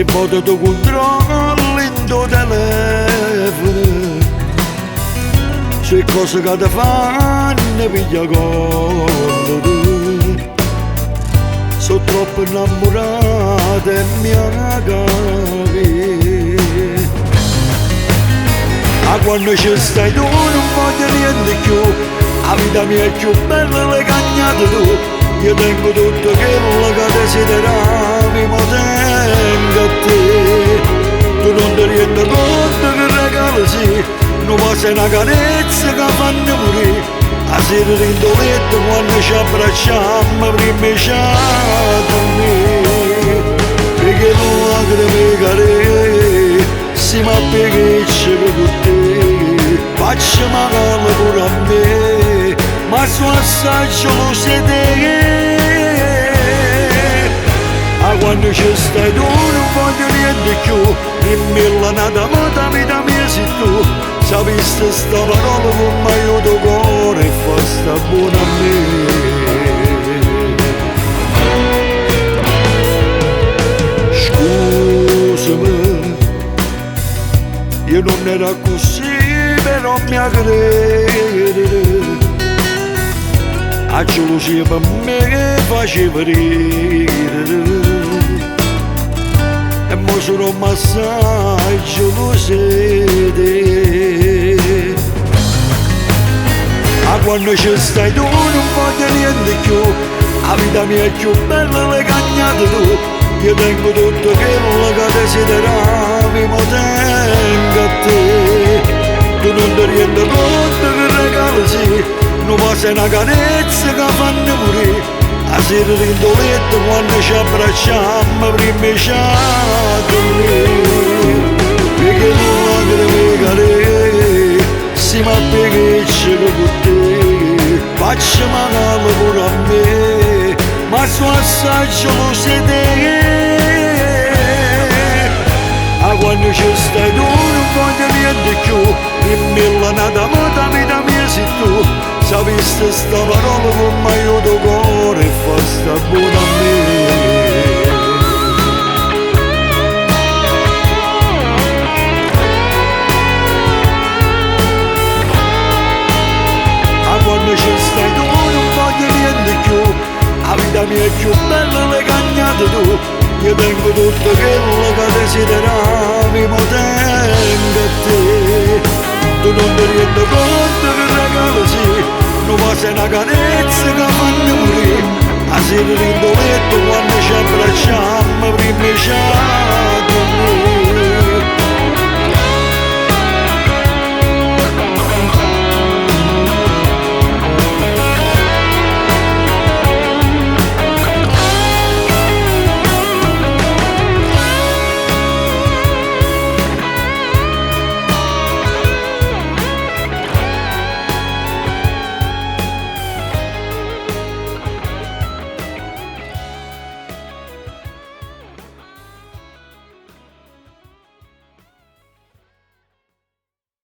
che voto tu controlli in tuo telefono, c'è cose che ti fanno piglia con tu. Sono troppo innamorata e mi capi. Ma quando ci stai tu non voglio niente più, la vita mia è più bella le cagnate tu. Io tengo tutto quello che desideravi, ma tengo a te. Tu non ti rendi conto che regalo sì, non passa una carezza che fanno morire. A sera in tuo letto quando ci abbracciamo prima ci dormire. Perché non lacrime care, si ma perché c'è con te. Faccio male pure a me, ma su assaggio lo siete. A quando ci stai tu non voglio niente più, dimmi la nata ma vita mia sei tu. Sapessi sta parola con m'aiuto cuore e fa sta buona a me. Scusami, io non ero così, però mi credere. A gelosia per me faceva ridere. E mo sono un massaggio lo siete. Ma quando ci stai tu non voglio niente più, la vita mia è più bella le cagnate tu. Io tengo tutto quello che desideravi, ma tengo a te. Tu non ti rendi conto che regalo sì, non passa una carezza che fanno morire. A sera in tuo letto quando ci abbracciamo prima ci dormire. Perché non lacrime care, si ma perché c'è con te. Faccio male pure a me, ma su assaggio lo siete. A quando ci stai tu non voglio niente più, dimmi la nata ma vita mia sei tu. Sapessi sta parola con m'aiuto cuore e fa sta buona a me. Ma quando ci stai tu non voglio niente più, la vita mia è più bella le cagnate tu. Io tengo tutto quello che desideravi, ma tengo a te. Tu non ti rendi conto che regalo sì, non passa una carezza che fanno morire. A sera in tuo letto quando ci abbracciamo prima ci